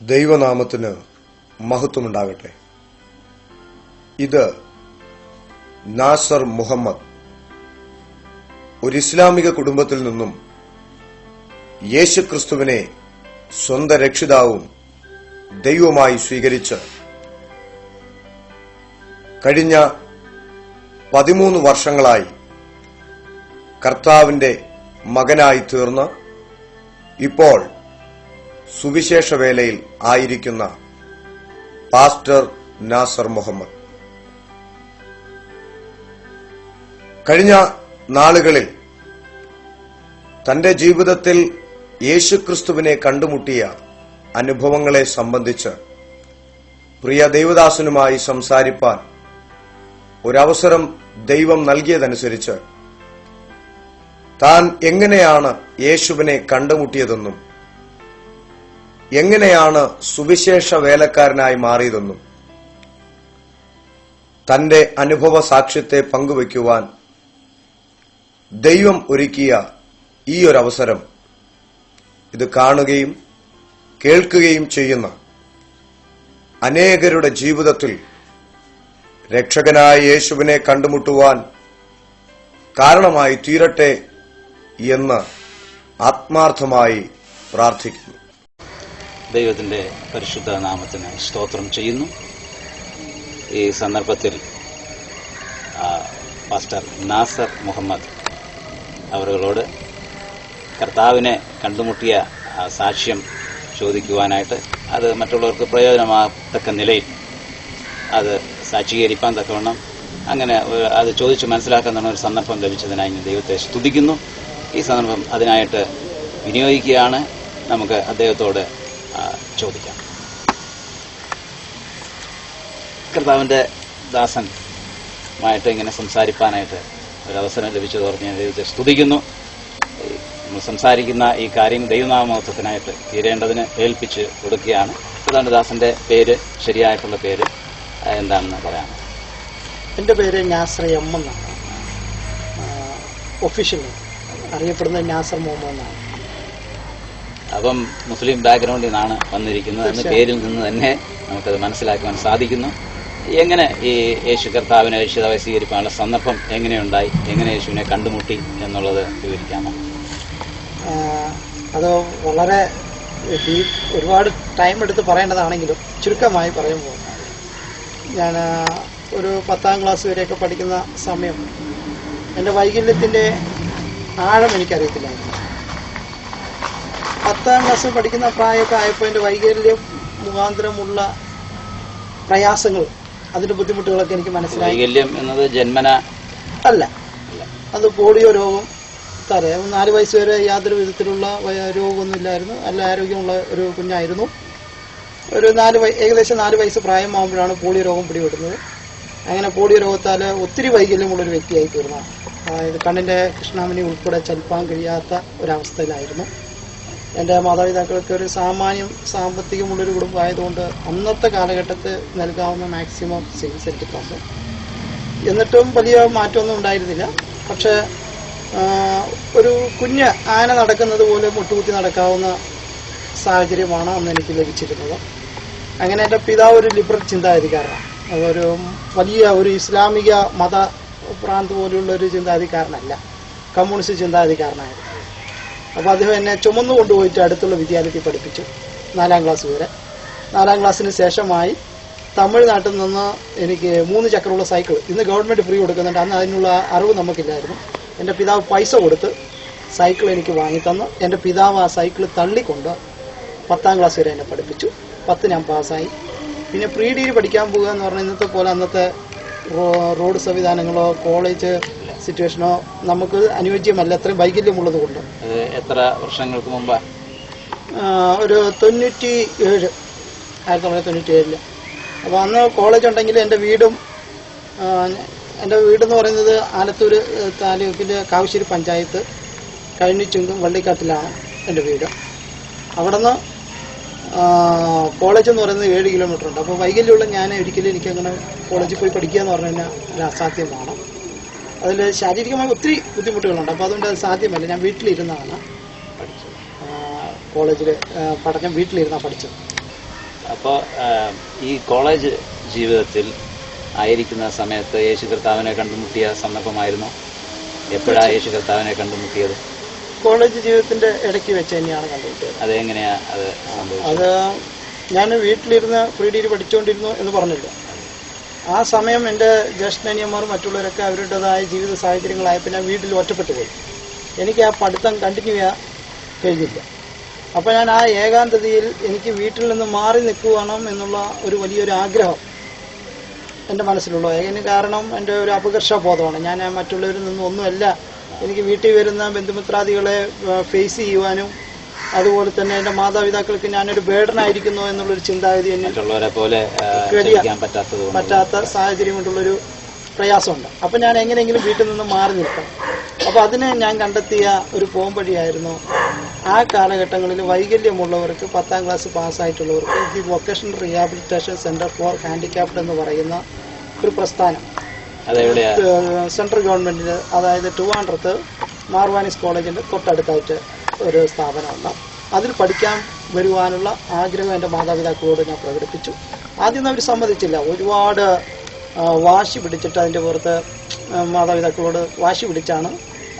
ദൈവനാമത്തിന് മഹത്വമുണ്ടാകട്ടെ. ഇത് നാസർ മുഹമ്മദ് ഒരു ഇസ്ലാമിക കുടുംബത്തിൽ നിന്നും യേശുക്രിസ്തുവിനെ സ്വന്തം രക്ഷിതാവും ദൈവമായി സ്വീകരിച്ച് കഴിഞ്ഞ 13 വർഷങ്ങളായി കർത്താവിന്റെ മകനായി തീർന്ന് ഇപ്പോൾ സുവിശേഷ വേലയിൽ ആയിരിക്കുന്ന പാസ്റ്റർ നാസർ മുഹമ്മദ്. കഴിഞ്ഞ നാളുകളിൽ തന്റെ ജീവിതത്തിൽ യേശുക്രിസ്തുവിനെ കണ്ടുമുട്ടിയ അനുഭവങ്ങളെ സംബന്ധിച്ച് പ്രിയ ദൈവദാസനുമായി സംസാരിപ്പാൻ ഒരവസരം ദൈവം നൽകിയതനുസരിച്ച് താൻ എങ്ങനെയാണ് യേശുവിനെ കണ്ടുമുട്ടിയതെന്നും എങ്ങനെയാണ് സുവിശേഷ വേലക്കാരനായി മാറിയതെന്നും തന്റെ അനുഭവ സാക്ഷ്യത്തെ പങ്കുവയ്ക്കുവാൻ ദൈവം ഒരുക്കിയ ഈ ഒരവസരം ഇത് കാണുകയും കേൾക്കുകയും ചെയ്യുന്ന അനേകരുടെ ജീവിതത്തിൽ രക്ഷകനായ യേശുവിനെ കണ്ടുമുട്ടുവാൻ കാരണമായി തീരട്ടെ എന്ന് ആത്മാർത്ഥമായി പ്രാർത്ഥിക്കുന്നു. ദൈവത്തിന്റെ പരിശുദ്ധ നാമത്തിന് സ്തോത്രം ചെയ്യുന്നു. ഈ സന്ദർഭത്തിൽ പാസ്റ്റർ നാസർ മുഹമ്മദ് അവരോട് കർത്താവിനെ കണ്ടുമുട്ടിയ സാക്ഷ്യം ചോദിക്കുവാനായിട്ട് അത് മറ്റുള്ളവർക്ക് പ്രയോജനമാകത്തക്ക നിലയിൽ അത് സാക്ഷീകരിക്കാൻ തക്കവണ്ണം അങ്ങനെ അത് ചോദിച്ച് മനസ്സിലാക്കാൻ ഒരു സന്ദർഭം ലഭിച്ചതിനായി ഞാൻ ദൈവത്തെ സ്തുതിക്കുന്നു. ഈ സന്ദർഭം അതിനായിട്ട് വിനിയോഗിക്കുകയാണ്. നമുക്ക് അദ്ദേഹത്തോട് ചോദിക്കാം. കർത്താവിന്റെ ദാസനുമായിട്ട് ഇങ്ങനെ സംസാരിക്കാനായിട്ട് ഒരവസരം ലഭിച്ചതോർത്ത് ഞാൻ ദൈവത്തെ സ്തുതിക്കുന്നു. നമ്മൾ സംസാരിക്കുന്ന ഈ കാര്യം ദൈവനാമത്വത്തിനായിട്ട് തീരേണ്ടതിന് ഏൽപ്പിച്ച് കൊടുക്കുകയാണ്. കർത്താവിന്റെ ദാസന്റെ പേര്, ശരിയായിട്ടുള്ള പേര് എന്താണെന്ന് പറയാം. എൻ്റെ പേര് നാസർ എം എന്നാണ്. ഒഫീഷ്യൽ അറിയപ്പെടുന്നത് നാസർ മുഹമ്മദ് എന്നാണ്. അപ്പം മുസ്ലിം ബാക്ക്ഗ്രൗണ്ടിൽ നിന്നാണ് വന്നിരിക്കുന്നത് എന്ന പേരിൽ നിന്ന് തന്നെ നമുക്കത് മനസ്സിലാക്കുവാൻ സാധിക്കുന്നു. എങ്ങനെ ഈ യേശു കർത്താവിനെ രക്ഷിതാവായി സ്വീകരിക്കാനുള്ള സന്ദർഭം എങ്ങനെയുണ്ടായി, എങ്ങനെ യേശുവിനെ കണ്ടുമുട്ടി എന്നുള്ളത് വിവരിക്കാമോ? അത് വളരെ ഒരുപാട് ടൈം എടുത്ത് പറയേണ്ടതാണെങ്കിലും ചുരുക്കമായി പറയുമ്പോൾ, ഞാൻ ഒരു 10ാം ക്ലാസ് വരെയൊക്കെ പഠിക്കുന്ന സമയം എൻ്റെ വൈകല്യത്തിൻ്റെ ആഴം എനിക്കറിയത്തില്ലായിരുന്നു. 10ാം ക്ലാസ് പഠിക്കുന്ന പ്രായമൊക്കെ ആയപ്പോൾ എൻ്റെ വൈകല്യം മുഖാന്തരമുള്ള പ്രയാസങ്ങൾ, അതിന്റെ ബുദ്ധിമുട്ടുകളൊക്കെ എനിക്ക് മനസ്സിലായി. വൈകല്യം എന്നത് ജന്മന അല്ല, അത് പോളിയോ രോഗം. 4 വയസ്സ് വരെ യാതൊരു വിധത്തിലുള്ള രോഗമൊന്നുമില്ലായിരുന്നു. നല്ല ആരോഗ്യമുള്ള ഒരു കുഞ്ഞായിരുന്നു. ഏകദേശം 4 വയസ്സ് പ്രായമാകുമ്പോഴാണ് പോളിയോ രോഗം പിടിപെടുന്നത്. അങ്ങനെ പോളിയോ രോഗത്താൽ ഒത്തിരി വൈകല്യമുള്ളൊരു വ്യക്തിയായി തീർന്നു. അതായത് കണ്ണിന്റെ കൃഷ്ണാമണി ഉൾപ്പെടെ ചലിപ്പാൻ കഴിയാത്ത ഒരവസ്ഥയിലായിരുന്നു. എൻ്റെ മാതാപിതാക്കൾക്ക് ഒരു സാമ്പത്തികമുള്ളൊരു കുടുംബമായതുകൊണ്ട് അന്നത്തെ കാലഘട്ടത്തിൽ നൽകാവുന്ന മാക്സിമം ചികിത്സ എനിക്ക് തന്നു. എന്നിട്ടും വലിയ മാറ്റമൊന്നും ഉണ്ടായിരുന്നില്ല. പക്ഷെ ഒരു കുഞ്ഞ് ആന നടക്കുന്നത് പോലെ മുട്ടുകുത്തി നടക്കാവുന്ന സാഹചര്യമാണ് അന്ന് എനിക്ക് ലഭിച്ചിരുന്നത്. അങ്ങനെ എൻ്റെ പിതാവ് ഒരു ലിബറൽ ചിന്താഗതിക്കാരനാണ്. അതൊരു വലിയ ഒരു ഇസ്ലാമിക മത പ്രാന്ത് പോലെയുള്ള ഒരു ചിന്താഗതിക്കാരനല്ല, കമ്മ്യൂണിസ്റ്റ് ചിന്താഗതിക്കാരനായിരുന്നു. അപ്പോൾ അദ്ദേഹം എന്നെ ചുമന്നു കൊണ്ടുപോയിട്ട് അടുത്തുള്ള വിദ്യാലയത്തിൽ പഠിപ്പിച്ചു 4ാം ക്ലാസ് വരെ. 4ാം ക്ലാസ്സിന് ശേഷമായി തമിഴ്നാട്ടിൽ നിന്ന് എനിക്ക് 3 ചക്രമുള്ള സൈക്കിൾ ഇന്ന് ഗവൺമെന്റ് ഫ്രീ കൊടുക്കുന്നുണ്ട്. അന്ന് അതിനുള്ള അറിവ് നമുക്കില്ലായിരുന്നു. എൻ്റെ പിതാവ് പൈസ കൊടുത്ത് സൈക്കിൾ എനിക്ക് വാങ്ങിത്തന്ന് എൻ്റെ പിതാവ് ആ സൈക്കിൾ തള്ളിക്കൊണ്ട് 10ാം ക്ലാസ് വരെ എന്നെ പഠിപ്പിച്ചു. 10 ഞാൻ പാസ്സായി. പിന്നെ പ്രീ ഡിഗ്രി പഠിക്കാൻ പോകുക എന്ന് പറഞ്ഞാൽ ഇന്നത്തെ പോലെ അന്നത്തെ റോഡ് സംവിധാനങ്ങളോ കോളേജ് സിറ്റുവേഷനോ നമുക്ക് അനുയോജ്യമല്ല, അത്രയും വൈകല്യമുള്ളത് കൊണ്ട്. എത്ര വർഷങ്ങൾക്ക് മുമ്പ്? ഒരു 1997. അപ്പോൾ അന്ന് കോളേജ് ഉണ്ടെങ്കിൽ എൻ്റെ വീടെന്ന് പറയുന്നത് ആലത്തൂർ താലൂക്കിലെ കാവശ്ശേരി പഞ്ചായത്ത് കഴിഞ്ഞിച്ചുങ്കും വള്ളിക്കാട്ടിലാണ് എൻ്റെ വീട്. അവിടെ നിന്ന് കോളേജ് എന്ന് പറയുന്നത് 7 കിലോമീറ്റർ ഉണ്ട്. അപ്പോൾ വൈകല്യമുള്ള ഞാൻ ഒരിക്കലും എനിക്കങ്ങനെ കോളേജിൽ പോയി പഠിക്കുക എന്ന് പറഞ്ഞു കഴിഞ്ഞാൽ ഒരു അസാധ്യമാണ്. അതിൽ ശാരീരികമായി ഒത്തിരി ബുദ്ധിമുട്ടുകളുണ്ട്. അപ്പോൾ അതുകൊണ്ട് അത് സാധ്യമല്ല. ഞാൻ വീട്ടിലിരുന്നാണ് പഠിച്ചത്. കോളേജിൽ പഠനം വീട്ടിലിരുന്നാണ് പഠിച്ചത്. അപ്പോൾ ഈ കോളേജ് ജീവിതത്തിൽ ആയിരിക്കുന്ന സമയത്ത് യേശു കർത്താവിനെ കണ്ടുമുട്ടിയ സന്ദർഭമായിരുന്നു. എപ്പോഴാണ് യേശു കർത്താവിനെ കണ്ടുമുട്ടിയത്? കോളേജ് ജീവിതത്തിന്റെ ഇടയ്ക്ക് വെച്ച് തന്നെയാണ് കണ്ടുമുട്ടിയത്. അതെങ്ങനെയാ അത് സംഭവിച്ചത്? അത് ഞാൻ വീട്ടിലിരുന്ന് പ്രീ ഡിഗ്രി പഠിച്ചുകൊണ്ടിരുന്നു എന്ന് പറഞ്ഞില്ല. ആ സമയം എൻ്റെ ജ്യേഷ്ഠനിയന്മാരും മറ്റുള്ളവരൊക്കെ അവരുടേതായ ജീവിത സാഹചര്യങ്ങളായപ്പോൾ ഞാൻ വീട്ടിൽ ഒറ്റപ്പെട്ടു പോയി. എനിക്ക് ആ പഠിത്തം കണ്ടിന്യൂ ചെയ്യാൻ കഴിഞ്ഞില്ല. അപ്പോൾ ഞാൻ ആ ഏകാന്തതയിൽ എനിക്ക് വീട്ടിൽ നിന്ന് മാറി നിൽക്കണം എന്നുള്ള ഒരു വലിയൊരു ആഗ്രഹം എൻ്റെ മനസ്സിലുള്ളൂ. അതിന് കാരണം എൻ്റെ ഒരു അപകർഷബോധമാണ്. ഞാൻ മറ്റുള്ളവരിൽ നിന്നും ഒന്നുമല്ല. എനിക്ക് വീട്ടിൽ വരുന്ന ബന്ധുമിത്രാദികളെ ഫേസ് ചെയ്യുവാനും അതുപോലെ തന്നെ എൻ്റെ മാതാപിതാക്കൾക്ക് ഞാനൊരു ബേർഡനായിരിക്കുന്നു എന്നുള്ളൊരു ചിന്താഗതി എന്നെ പറ്റാത്ത സാഹചര്യം കൊണ്ടുള്ളൊരു പ്രയാസമുണ്ട്. അപ്പം ഞാൻ എങ്ങനെയെങ്കിലും വീട്ടിൽ നിന്ന് മാറി നിൽക്കണം. അപ്പോൾ അതിന് ഞാൻ കണ്ടെത്തിയ ഒരു പോംവഴിയായിരുന്നു ആ കാലഘട്ടങ്ങളിൽ വൈകല്യമുള്ളവർക്ക് 10ാം ക്ലാസ് പാസ്സായിട്ടുള്ളവർക്ക് the vocational rehabilitation centre for handicapped എന്ന് പറയുന്ന ഒരു പ്രസ്ഥാനം സെൻട്രൽ ഗവൺമെന്റിന്റെ, അതായത് ട്രിവാൻഡ്രത്ത് മാർവാനിസ് കോളേജിന്റെ തൊട്ടടുത്തായിട്ട് ഒരു സ്ഥാപനമുണ്ട്. അതിൽ പഠിക്കാൻ വരുവാനുള്ള ആഗ്രഹം എൻ്റെ മാതാപിതാക്കളോട് ഞാൻ പ്രകടിപ്പിച്ചു. ആദ്യം അവർ സമ്മതിച്ചില്ല. ഒരുപാട് വാശി പിടിച്ചിട്ട് അതിൻ്റെ പുറത്ത് മാതാപിതാക്കളോട് വാശി പിടിച്ചാണ്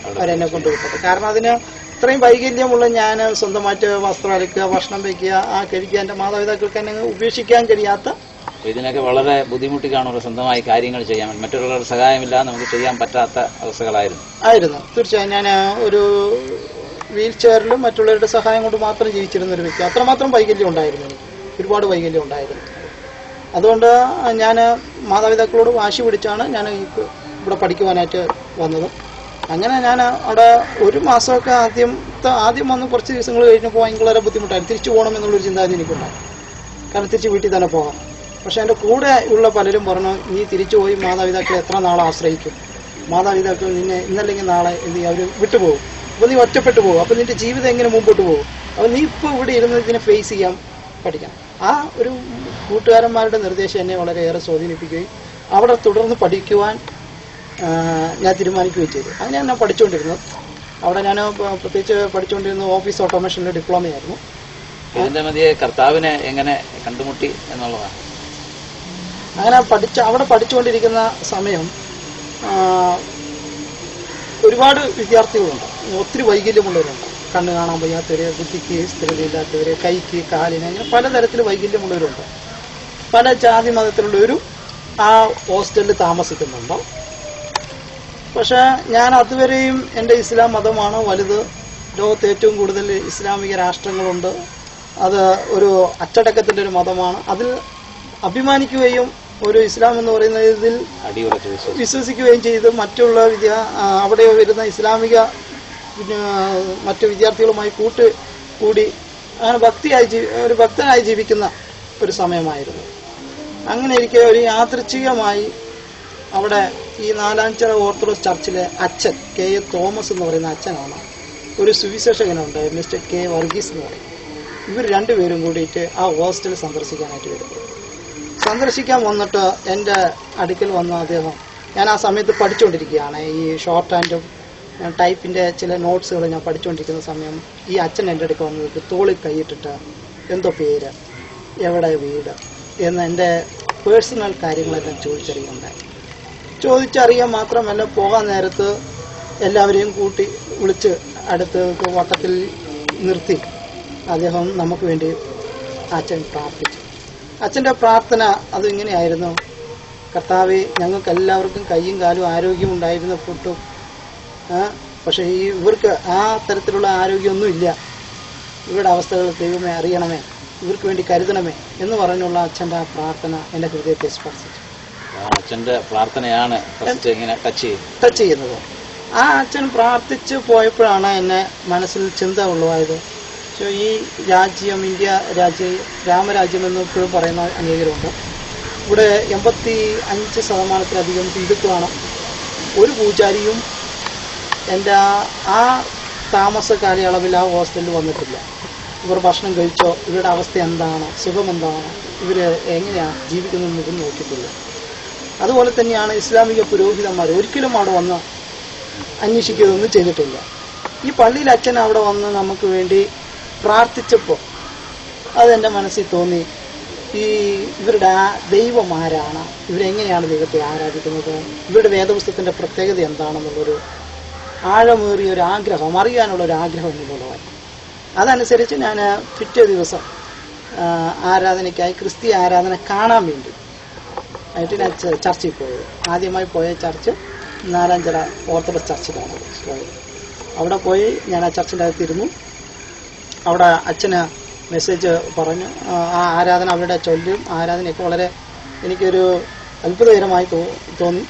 അവരെന്നെ കൊണ്ടുവിട്ടത്. കാരണം അതിന് ഇത്രയും വൈകല്യമുള്ള ഞാൻ സ്വന്തമായിട്ട് വസ്ത്രം അലക്കുക, ഭക്ഷണം വയ്ക്കുക, കഴിക്കുക, എൻ്റെ മാതാപിതാക്കൾക്ക് എന്നെ ഉപേക്ഷിക്കാൻ കഴിയാത്ത, ഇതിനൊക്കെ വളരെ ബുദ്ധിമുട്ടി കാണുമല്ലോ സ്വന്തമായി കാര്യങ്ങൾ ചെയ്യാൻ. മറ്റുള്ളവരുടെ സഹായമില്ലാതെ നമുക്ക് ചെയ്യാൻ പറ്റാത്ത അവസ്ഥകളായിരുന്നു. തീർച്ചയായും ഞാൻ ഒരു വീൽ ചെയറിലും മറ്റുള്ളവരുടെ സഹായം കൊണ്ട് മാത്രം ജീവിച്ചിരുന്ന ഒരു വ്യക്തി. അത്രമാത്രം വൈകല്യം ഉണ്ടായിരുന്നു എനിക്ക്, ഒരുപാട് വൈകല്യം ഉണ്ടായിരുന്നു. അതുകൊണ്ട് ഞാൻ മാതാപിതാക്കളോട് വാശി പിടിച്ചാണ് ഞാൻ ഇവിടെ പഠിക്കുവാനായിട്ട് വന്നത്. അങ്ങനെ ഞാൻ അവിടെ ഒരു മാസമൊക്കെ ആദ്യം വന്ന് കുറച്ച് ദിവസങ്ങൾ കഴിഞ്ഞപ്പോൾ ഭയങ്കര ബുദ്ധിമുട്ടായിരുന്നു. തിരിച്ചു പോകണം എന്നുള്ളൊരു ചിന്താഗതി എനിക്കുണ്ടായി. കാരണം തിരിച്ച് വീട്ടിൽ തന്നെ പോകാം. പക്ഷെ എൻ്റെ കൂടെ ഉള്ള പലരും പറഞ്ഞു, നീ തിരിച്ചു പോയി മാതാപിതാക്കളെ എത്ര നാളെ ആശ്രയിക്കും? മാതാപിതാക്കൾ നിന്നെ ഇന്നല്ലെങ്കിൽ നാളെ എന്ത് ചെയ്യും, അവർ വിട്ടുപോകും. അപ്പോൾ നീ ഒറ്റപ്പെട്ടു പോകും. അപ്പോൾ നിന്റെ ജീവിതം എങ്ങനെ മുമ്പോട്ട് പോകും? അപ്പോൾ നീ ഇപ്പോൾ ഇവിടെ ഇരുന്ന് ഇതിനെ ഫേസ് ചെയ്യാൻ പഠിക്കണം. ആ ഒരു കൂട്ടുകാരന്മാരുടെ നിർദ്ദേശം എന്നെ വളരെയേറെ സ്വാധീനിപ്പിക്കുകയും അവിടെ തുടർന്ന് പഠിക്കുവാൻ ഞാൻ തീരുമാനിക്കുകയും ചെയ്തു. അങ്ങനെയാണ് ഞാൻ പഠിച്ചുകൊണ്ടിരുന്നത്. അവിടെ ഞാൻ പ്രത്യേകിച്ച് പഠിച്ചുകൊണ്ടിരുന്നത് ഓഫീസ് ഓട്ടോമേഷനിലെ ഡിപ്ലോമയായിരുന്നു. ഇതിന്റെ മധ്യേ കർത്താവിനെ എങ്ങനെ കണ്ടുമുട്ടി എന്നുള്ളതാണ്. അങ്ങനെ അവിടെ പഠിച്ചുകൊണ്ടിരിക്കുന്ന സമയം ഒരുപാട് വിദ്യാർത്ഥികളുണ്ട്. ഒത്തിരി വൈകല്യമുള്ളവരുണ്ട്. കണ്ണ് കാണാൻ വയ്യാത്തവര്, ബുദ്ധിക്ക് സ്ഥിരതയില്ലാത്തവര്, കൈക്ക് കാലിന്, അങ്ങനെ പലതരത്തിൽ വൈകല്യമുള്ളവരുണ്ട്. പല ജാതി മതത്തിലുള്ളവരും ആ ഹോസ്റ്റലിൽ താമസിക്കുന്നുണ്ട്. പക്ഷെ ഞാൻ അതുവരെയും എൻ്റെ ഇസ്ലാം മതമാണ് വലുത്. ലോകത്ത് ഏറ്റവും കൂടുതൽ ഇസ്ലാമിക രാഷ്ട്രങ്ങളുണ്ട്. അത് ഒരു അച്ചടക്കത്തിൻ്റെ ഒരു മതമാണ്. അതിൽ അഭിമാനിക്കുകയും ഒരു ഇസ്ലാം എന്ന് പറയുന്ന ഇതിൽ വിശ്വസിക്കുകയും ചെയ്ത് മറ്റുള്ള അവിടെ വരുന്ന ഇസ്ലാമിക മറ്റു വിദ്യാർത്ഥികളുമായി കൂടി അങ്ങനെ ഒരു ഭക്തനായി ജീവിക്കുന്ന ഒരു സമയമായിരുന്നു. അങ്ങനെ ഇരിക്കെ ഒരു യാദൃച്ഛികമായി അവിടെ ഈ നാലാഞ്ചിറ ഓർത്തഡോക്സ് ചർച്ചിലെ അച്ഛൻ കെ എ തോമസ് എന്ന് പറയുന്ന അച്ഛനാണ് ഒരു സുവിശേഷകനുണ്ട്, മിസ്റ്റർ കെ വർഗീസ് എന്ന് പറയും. ഇവർ രണ്ടുപേരും കൂടിയിട്ട് ആ ഹോസ്റ്റൽ സന്ദർശിക്കാനായിട്ട് വരുന്നു. സന്ദർശിക്കാൻ വന്നിട്ട് എൻ്റെ അടുക്കൽ വന്ന അദ്ദേഹം, ഞാൻ ആ സമയത്ത് പഠിച്ചുകൊണ്ടിരിക്കുകയാണ്, ഈ ഷോർട്ട് ഹാൻഡും ടൈപ്പിൻ്റെ ചില നോട്ട്സുകൾ ഞാൻ പഠിച്ചുകൊണ്ടിരിക്കുന്ന സമയം ഈ അച്ഛൻ എൻ്റെ അടുക്കൽ വന്നത് തോളിൽ കൈയിട്ടിട്ട് എന്തോ പേര്, എവിടെ വീട് എന്ന് എൻ്റെ പേഴ്സണൽ കാര്യങ്ങളെല്ലാം ചോദിച്ചറിയാൻ മാത്രമല്ല, പോകാൻ നേരത്ത് എല്ലാവരെയും കൂട്ടി വിളിച്ച് അടുത്ത് വട്ടത്തിൽ നിർത്തി അദ്ദേഹം നമുക്ക് വേണ്ടി അച്ഛൻ പ്രാർത്ഥിച്ചു. അച്ഛൻ്റെ പ്രാർത്ഥന അതിങ്ങനെയായിരുന്നു: കർത്താവേ, ഞങ്ങൾക്ക് എല്ലാവർക്കും കൈയും കാലും ആരോഗ്യം ഉണ്ടായിരുന്ന പൊട്ടും, പക്ഷേ ഇവർക്ക് ആ തരത്തിലുള്ള ആരോഗ്യമൊന്നുമില്ല. ഇവരുടെ അവസ്ഥകൾ ദൈവമേ അറിയണമേ, ഇവർക്ക് വേണ്ടി കരുതണമേ എന്ന് പറഞ്ഞുള്ള അച്ഛൻ്റെ ആ പ്രാർത്ഥന എൻ്റെ ഹൃദയത്തെ സ്പർശിച്ചു. അച്ഛൻ്റെ പ്രാർത്ഥനയാണ് ടച്ച് ചെയ്യുന്നത്. ആ അച്ഛൻ പ്രാർത്ഥിച്ച് പോയപ്പോഴാണ് എന്നെ മനസ്സിൽ ചിന്ത ഉള്ളതായത്. ഈ രാജ്യം, ഇന്ത്യ രാജ്യം, രാമരാജ്യം എന്ന് ഇപ്പോഴും പറയുന്ന അനേകരുണ്ട്. ഇവിടെ 85% ഹിന്ദുക്കളാണ്. ഒരു പൂജാരിയും എൻ്റെ ആ താമസ കാലയളവിൽ ആ ഹോസ്റ്റലിൽ വന്നിട്ടില്ല. ഇവർ ഭക്ഷണം കഴിച്ചോ, ഇവരുടെ അവസ്ഥ എന്താണ്, സുഖം എന്താണ്, ഇവർ എങ്ങനെയാണ് ജീവിക്കുന്നതെന്ന് നോക്കിയിട്ടില്ല. അതുപോലെ തന്നെയാണ് ഇസ്ലാമിക പുരോഹിതന്മാർ ഒരിക്കലും അവിടെ വന്ന് അന്വേഷിക്കുകയൊന്നും ചെയ്തിട്ടില്ല. ഈ പള്ളിയിൽ അച്ഛൻ അവിടെ വന്ന് നമുക്ക് വേണ്ടി പ്രാർത്ഥിച്ചപ്പോൾ അതെൻ്റെ മനസ്സിൽ തോന്നി, ഈ ഇവരുടെ ദൈവം ആരാണ്, ഇവരെങ്ങനെയാണ് ദൈവത്തെ ആരാധിക്കുന്നത്, ഇവരുടെ വേദപുസ്തകത്തിന്റെ പ്രത്യേകത എന്താണെന്നുള്ളൊരു ആഴമേറിയ ഒരു ആഗ്രഹം, അറിയാനുള്ള ഒരു ആഗ്രഹം എന്നുള്ളതാണ്. അതനുസരിച്ച് ഞാൻ പിറ്റേ ദിവസം ആരാധനയ്ക്കായി ക്രിസ്തീയ ആരാധന കാണാൻ വേണ്ടി ആയിട്ട് ഞാൻ ചർച്ചിൽ പോയത്. ആദ്യമായി പോയ ചർച്ച് നാലാഞ്ചിറ ഓർത്തഡോക്സ് ചർച്ചിലാണ് പോയത്. അവിടെ പോയി ഞാൻ ആ ചർച്ചിൻ്റെ അകത്തിരുന്നു. അവിടെ അച്ഛന് മെസ്സേജ് പറഞ്ഞു. ആ ആരാധന അവരുടെ ചൊല്ലും ആരാധനയൊക്കെ വളരെ എനിക്കൊരു അത്ഭുതകരമായി തോന്നി.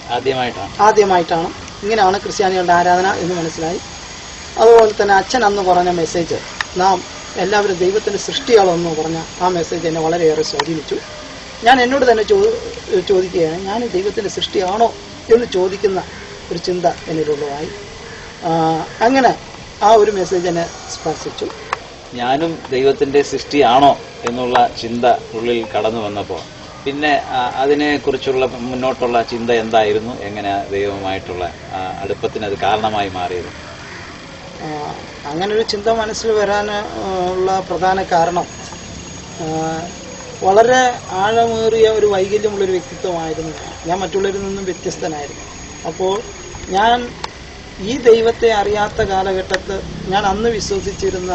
ആദ്യമായിട്ടാണ് ഇങ്ങനെയാണ് ക്രിസ്ത്യാനികളുടെ ആരാധന എന്ന് മനസ്സിലായി. അതുപോലെ തന്നെ അച്ഛൻ അന്ന് പറഞ്ഞ മെസ്സേജ്, നാം എല്ലാവരും ദൈവത്തിന്റെ സൃഷ്ടികളെന്ന് പറഞ്ഞ ആ മെസ്സേജ് എന്നെ വളരെയേറെ സ്വാധീനിച്ചു. ഞാൻ എന്നോട് തന്നെ ചോദിക്കുകയാണ്, ഞാൻ ദൈവത്തിന്റെ സൃഷ്ടിയാണോ എന്ന് ചോദിക്കുന്ന ഒരു ചിന്ത എന്നിലുള്ളതായി. അങ്ങനെ ആ ഒരു മെസ്സേജ് എന്നെ സ്പർശിച്ചു. ഞാനും ദൈവത്തിന്റെ സൃഷ്ടിയാണോ എന്നുള്ള ചിന്ത ഉള്ളിൽ കടന്നു വന്നപ്പോൾ പിന്നെ അതിനെക്കുറിച്ചുള്ള മുന്നോട്ടുള്ള ചിന്ത എന്തായിരുന്നു? എങ്ങനെ ദൈവവുമായിട്ടുള്ള അടുപ്പത്തിന് അത് കാരണമായി മാറിയത്? അങ്ങനൊരു ചിന്ത മനസ്സിൽ വരാൻ ഉള്ള പ്രധാന കാരണം വളരെ ആഴമേറിയ ഒരു വൈകല്യമുള്ളൊരു വ്യക്തിത്വമായിരുന്നു ഞാൻ മറ്റുള്ളവരിൽ നിന്നും വ്യത്യസ്തനായിരുന്നു. അപ്പോൾ ഞാൻ ഈ ദൈവത്തെ അറിയാത്ത കാലഘട്ടത്ത് ഞാൻ അന്ന് വിശ്വസിച്ചിരുന്ന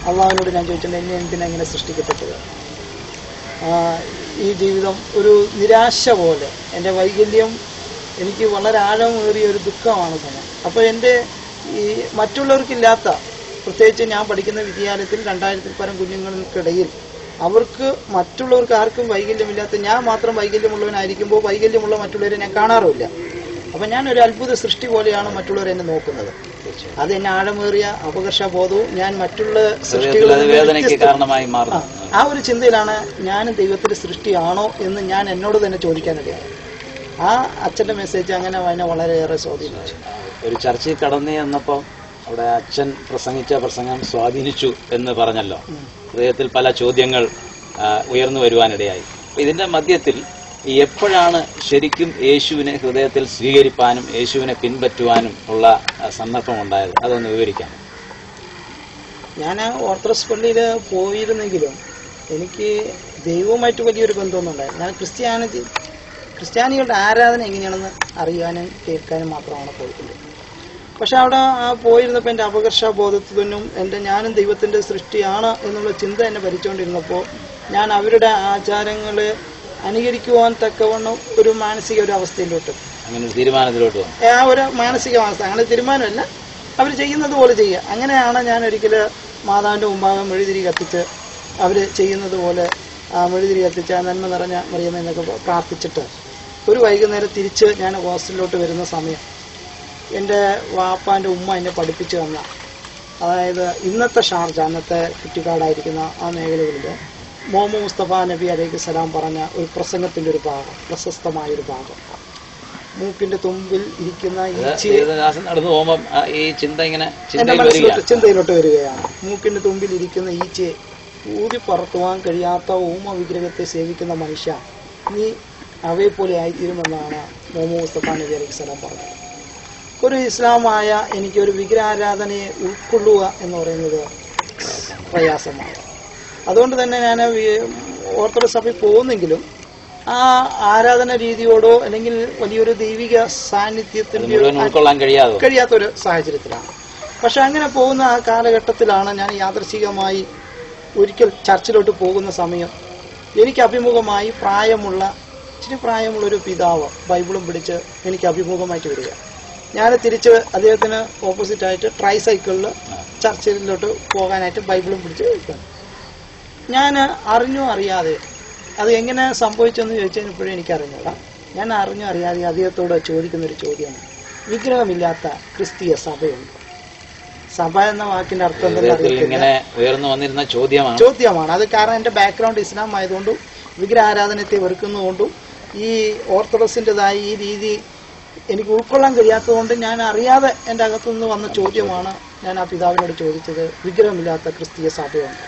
അള്ളാഹുവിനോട് ഞാൻ ചോദിച്ചിട്ടുണ്ട്, എന്നെ എന്തിനാ ഇങ്ങനെ സൃഷ്ടിക്കപ്പെട്ടത്? ഈ ജീവിതം ഒരു നിരാശ പോലെ, എൻ്റെ വൈകല്യം എനിക്ക് വളരെ ആഴമേറിയ ഒരു ദുഃഖമാണ് തന്നെ. അപ്പോൾ എൻ്റെ ഈ മറ്റുള്ളവർക്കില്ലാത്ത, പ്രത്യേകിച്ച് ഞാൻ പഠിക്കുന്ന വിദ്യാലയത്തിൽ 2000-ൽ പരം കുഞ്ഞുങ്ങൾക്കിടയിൽ അവർക്ക് മറ്റുള്ളവർക്ക് ആർക്കും വൈകല്യമില്ലാത്ത ഞാൻ മാത്രം വൈകല്യമുള്ളവനായിരിക്കുമ്പോൾ വൈകല്യമുള്ള മറ്റുള്ളവരെ ഞാൻ കാണാറുമില്ല. അപ്പൊ ഞാൻ ഒരു അത്ഭുത സൃഷ്ടി പോലെയാണ് മറ്റുള്ളവർ എന്നെ നോക്കുന്നത്. അത് എന്നെ ആഴമേറിയ അപകർഷബോധവും ഞാൻ മറ്റുള്ള സൃഷ്ടികളും ആ ഒരു ചിന്തയിലാണ് ഞാൻ ദൈവത്തിന്റെ സൃഷ്ടിയാണോ എന്ന് ഞാൻ എന്നോട് തന്നെ ചോദിക്കാനിടയാണ്. ആ അച്ഛന്റെ മെസ്സേജ് അങ്ങനെ അതിനെ വളരെയേറെ സ്വാധീനിച്ചു. ഒരു ചർച്ചയിൽ കടന്നു ചെന്നപ്പോൾ അവിടെ അച്ഛൻ പ്രസംഗിച്ച പ്രസംഗം സ്വാധീനിച്ചു എന്ന് പറഞ്ഞല്ലോ. ഹൃദയത്തിൽ പല ചോദ്യങ്ങൾ ഉയർന്നു വരുവാനിടയായി. ഇതിന്റെ മധ്യത്തിൽ എപ്പോഴാണ് ശരിക്കും യേശുവിനെ ഹൃദയത്തിൽ സ്വീകരിപ്പാനും യേശുവിനെ പിൻപറ്റുവാനും ഉള്ള സന്ദർഭം ഉണ്ടായത്? അതൊന്ന് വിവരിക്കാം. ഞാൻ ഓർത്തഡോക്സ് പള്ളിയിൽ പോയിരുന്നെങ്കിലും എനിക്ക് ദൈവവുമായിട്ട് വലിയൊരു ബന്ധമൊന്നും ഉണ്ടായിരുന്നു. ഞാൻ ക്രിസ്ത്യാനികളുടെ ആരാധന എങ്ങനെയാണെന്ന് അറിയാനും കേൾക്കാനും മാത്രമാണ് പോയിട്ടുള്ളത്. പക്ഷെ അവിടെ പോയിരുന്നപ്പോൾ എൻ്റെ അപകർഷബോധത്തിനും ഞാനും ദൈവത്തിന്റെ സൃഷ്ടിയാണ് എന്നുള്ള ചിന്ത എന്നെ ഭരിച്ചുകൊണ്ടിരുന്നപ്പോൾ ഞാൻ അവരുടെ ആചാരങ്ങളെ അനുകരിക്കുവാൻ തക്കവണ്ണം ഒരു മാനസിക ഒരു അവസ്ഥയിലോട്ട്, ആ ഒരു മാനസികാവസ്ഥ, അങ്ങനെ തീരുമാനമല്ല, അവർ ചെയ്യുന്നത് പോലെ ചെയ്യുക. അങ്ങനെയാണ് ഞാൻ ഒരിക്കല് മാതാവിന്റെ മുമ്പാകെ മെഴുതിരി കത്തിച്ച് അവർ ചെയ്യുന്നത് പോലെ മെഴുതിരി കത്തിച്ച് നന്മ നിറഞ്ഞ മറിയുന്ന എന്നൊക്കെ പ്രാർത്ഥിച്ചിട്ട് ഒരു വൈകുന്നേരം തിരിച്ച് ഞാൻ ഹോസ്റ്റലിലോട്ട് വരുന്ന സമയം എൻ്റെ വാപ്പാൻ്റെ ഉമ്മ എന്നെ പഠിപ്പിച്ചു തന്ന, അതായത് ഇന്നത്തെ ഷാർജ, അന്നത്തെ കുറ്റിക്കാടായിരിക്കുന്ന ആ മേഖലകളിൽ മുഹമ്മദ് മുസ്തഫ നബി അലൈഹി സ്വലാം പറഞ്ഞ ഒരു പ്രസംഗത്തിന്റെ ഒരു ഭാഗം, പ്രശസ്തമായൊരു ഭാഗം, മൂക്കിന്റെ തുമ്പിൽ ഇരിക്കുന്ന ചിന്തയിലോട്ട് വരികയാണ്. മൂക്കിന്റെ തുമ്പിൽ ഇരിക്കുന്ന ഈച്ചയെ ഊതി പറത്തുവാൻ കഴിയാത്ത ഊമ വിഗ്രഹത്തെ സേവിക്കുന്ന മനുഷ്യ, നീ അവയെ പോലെ ആയിത്തീരുമെന്നാണ് മുഹമ്മദ് മുസ്തഫ നബി അലൈഹി സ്വലാം പറഞ്ഞത്. ഒരു ഇസ്ലാമായ എനിക്ക് ഒരു വിഗ്രഹാരാധനയെ ഉൾക്കൊള്ളുക എന്ന് പറയുന്നത് പ്രയാസമാണ്. അതുകൊണ്ട് തന്നെ ഞാൻ ഓർത്തഡോക്സ് സഭയിൽ പോകുന്നെങ്കിലും ആ ആരാധന രീതിയോടോ അല്ലെങ്കിൽ വലിയൊരു ദൈവിക സാന്നിധ്യത്തിന്റെ കഴിയാത്തൊരു സാഹചര്യത്തിലാണ്. പക്ഷെ അങ്ങനെ പോകുന്ന ആ കാലഘട്ടത്തിലാണ് ഞാൻ യാദൃശ്ചികമായി ഒരിക്കൽ ചർച്ചിലോട്ട് പോകുന്ന സമയം എനിക്ക് അഭിമുഖമായി ഇച്ചിരി പ്രായമുള്ളൊരു പിതാവ് ബൈബിളും പിടിച്ച് എനിക്ക് അഭിമുഖമായിട്ട് വരിക. ഞാൻ തിരിച്ച് അദ്ദേഹത്തിന് ഓപ്പോസിറ്റായിട്ട് ട്രൈസൈക്കിളിൽ ചർച്ചിലോട്ട് പോകാനായിട്ട് ബൈബിളും പിടിച്ച് വയ്ക്കണം. ഞാൻ അറിഞ്ഞോ അറിയാതെ, അത് എങ്ങനെ സംഭവിച്ചെന്ന് ചോദിച്ചതിന് ഇപ്പോഴും എനിക്കറിഞ്ഞൂടാ, ഞാൻ അറിഞ്ഞോ അറിയാതെ അദ്ദേഹത്തോട് ചോദിക്കുന്നൊരു ചോദ്യമാണ്, വിഗ്രഹമില്ലാത്ത ക്രിസ്തീയ സഭയുണ്ട്? സഭ എന്ന വാക്കിന്റെ അർത്ഥം ഉയർന്നു ചോദ്യമാണ് അത്. കാരണം എന്റെ ബാക്ക്ഗ്രൗണ്ട് ഇസ്ലാം ആയതുകൊണ്ടും വിഗ്രഹാരാധനത്തെ വെറുക്കുന്നതുകൊണ്ടും ഈ ഓർത്തഡോക്സിൻ്റെതായ ഈ രീതി എനിക്ക് ഉൾക്കൊള്ളാൻ കഴിയാത്തതുകൊണ്ട് ഞാൻ അറിയാതെ എൻ്റെ അകത്തുനിന്ന് വന്ന ചോദ്യമാണ് ഞാൻ ആ പിതാവിനോട് ചോദിച്ചത്, വിഗ്രഹമില്ലാത്ത ക്രിസ്തീയ സഭയുണ്ട്?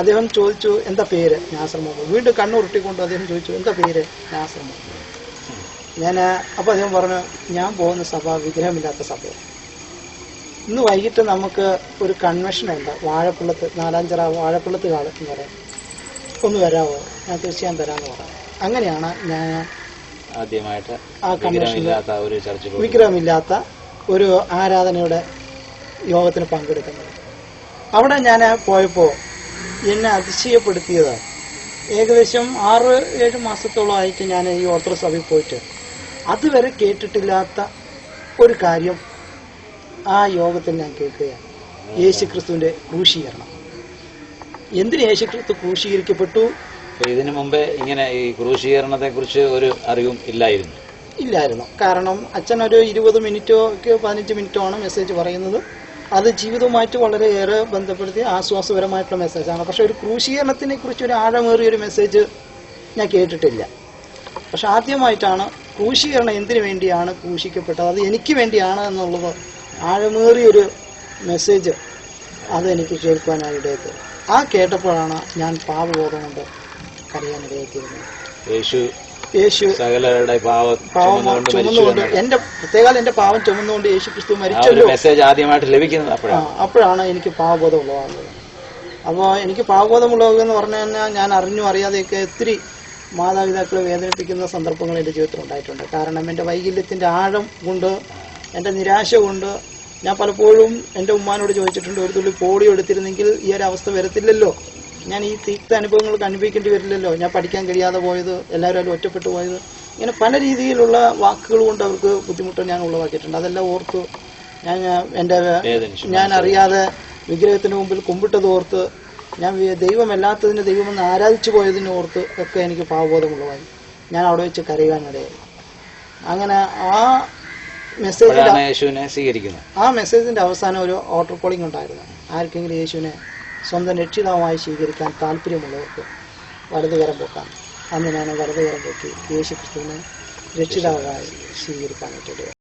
അദ്ദേഹം ചോദിച്ചു, എന്താ പേര്? നാസർ മുഹമ്മദ്. വീണ്ടും കണ്ണുരുട്ടിക്കൊണ്ട് അദ്ദേഹം ചോദിച്ചു, എന്താ പേര്? നാസർ മുഹമ്മദ്. അപ്പൊ അദ്ദേഹം പറഞ്ഞു, ഞാൻ പോകുന്ന സഭ വിഗ്രഹമില്ലാത്ത സഭയാണ്. ഇന്ന് വൈകിട്ട് നമുക്ക് ഒരു കൺവെൻഷൻ ഉണ്ട്, വാഴപ്പള്ളത്ത്, നാലാഞ്ചിറ വാഴപ്പള്ളത്ത് കാലത്ത് എന്ന് പറയും. ഒന്ന് വരാമോ, ഞാൻ തീർച്ചയായും വരാമെന്ന് പറഞ്ഞു. അങ്ങനെയാണ് ഞാൻ ആദ്യമായിട്ട് ആ കൺവെൻഷനിൽ ഒരു ചർച്ചിൽ വിഗ്രഹമില്ലാത്ത ഒരു ആരാധനയുടെ യോഗത്തിന് പങ്കെടുക്കുന്നത്. അവിടെ ഞാൻ പോയപ്പോൾ എന്നെ അതിശയപ്പെടുത്തിയത്, ഏകദേശം 6-7 മാസത്തോളമായിട്ട് ഞാൻ ഈ ഓർത്തഡോക്സ് സഭയിൽ പോയിട്ട് അതുവരെ കേട്ടിട്ടില്ലാത്ത ഒരു കാര്യം ആ യോഗത്തിൽ ഞാൻ കേൾക്കുകയാണ്. യേശുക്രിസ്തുവിന്റെ ക്രൂശീകരണം. എന്തിന് യേശുക്രിസ്തു ക്രൂശീകരിക്കപ്പെട്ടു? ഇതിനു മുമ്പേ ഇങ്ങനെ ഈ ക്രൂശീകരണത്തെ കുറിച്ച് ഒരു അറിവും ഇല്ലായിരുന്നു. കാരണം അച്ഛൻ ഒരു 20 മിനിറ്റോ 15 മിനിറ്റോ ആണ് മെസ്സേജ് പറയുന്നത്. അത് ജീവിതവുമായിട്ട് വളരെയേറെ ബന്ധപ്പെടുത്തി ആശ്വാസപരമായിട്ടുള്ള മെസ്സേജാണ്. പക്ഷെ ഒരു ക്രൂശീകരണത്തിനെ കുറിച്ച് ഒരു ആഴമേറിയൊരു മെസ്സേജ് ഞാൻ കേട്ടിട്ടില്ല. പക്ഷെ ആദ്യമായിട്ടാണ് ക്രൂശീകരണം എന്തിനു വേണ്ടിയാണ് ക്രൂശിക്കപ്പെട്ടത്, അത് എനിക്ക് വേണ്ടിയാണ് എന്നുള്ളത് ആഴമേറിയൊരു മെസ്സേജ് അതെനിക്ക് കേൾക്കുവാനായിടയത്. ആ കേട്ടപ്പോഴാണ് ഞാൻ പാപബോധം കൊണ്ട് കരയാനിടയായിത്തീരുന്നത്. യേശു സകലരുടെ പാവം ചുമന്നുകൊണ്ട് എന്റെ പാവം ചുമന്നുകൊണ്ട് യേശു ക്രിസ്തു മരിച്ചല്ലോ മെസ്സേജ് ആദ്യമായിട്ട് ലഭിക്കുന്നത് അപ്പോഴാണ് എനിക്ക് പാവബോധം ഉള്ളതാകുന്നത്. അപ്പോൾ എനിക്ക് പാവബോധം ഉള്ളതെന്ന് പറഞ്ഞു കഴിഞ്ഞാൽ ഞാൻ അറിയാതെയൊക്കെ ഒത്തിരി മാതാപിതാക്കളെ വേദനിപ്പിക്കുന്ന സന്ദർഭങ്ങൾ എൻ്റെ ജീവിതത്തിൽ ഉണ്ടായിട്ടുണ്ട്. കാരണം എൻ്റെ വൈകല്യത്തിന്റെ ആഴം കൊണ്ട്, എൻ്റെ നിരാശ കൊണ്ട് ഞാൻ പലപ്പോഴും എൻ്റെ ഉമ്മാനോട് ചോദിച്ചിട്ടുണ്ട്, ഒരു തുള്ളി പോളിയോ എടുത്തിരുന്നെങ്കിൽ ഈ ഒരു അവസ്ഥ വരത്തില്ലല്ലോ, ഞാൻ ഈ തിക്ത അനുഭവങ്ങൾക്ക് അനുഭവിക്കേണ്ടി വരില്ലല്ലോ, ഞാൻ പഠിക്കാൻ കഴിയാതെ പോയത്, എല്ലാവരും ഒറ്റപ്പെട്ടു പോയത്, ഇങ്ങനെ പല രീതിയിലുള്ള വാക്കുകൾ കൊണ്ട് അവർക്ക് ബുദ്ധിമുട്ട് ഞാൻ ഉളവാക്കിയിട്ടുണ്ട്. അതെല്ലാം ഓർത്ത് ഞാൻ അറിയാതെ വിഗ്രഹത്തിന് മുമ്പിൽ കുമ്പിട്ടത് ഓർത്ത്, ഞാൻ ദൈവമല്ലാത്തതിന് ദൈവമെന്ന് ആരാധിച്ചു പോയതിന് ഓർത്ത് ഒക്കെ എനിക്ക് പാവബോധമുള്ളതായി. ഞാൻ അവിടെ വെച്ച് കരയാനിടയായി. അങ്ങനെ ആ മെസ്സേജിന്റെ അവസാനം ഒരു ഓട്ടർ കോളിംഗ് ഉണ്ടായിരുന്നു. ആർക്കെങ്കിലും യേശുവിനെ സ്വന്തം രക്ഷിതാവായി സ്വീകരിക്കാൻ താല്പര്യമുള്ളവർക്ക് വലതുകരം പൊക്കാം. അന്ന് ഞാൻ വലതുകരം പൊക്കി യേശു ക്രിസ്തുവിനെ രക്ഷിതാവായി സ്വീകരിക്കാൻ പറ്റിയത്.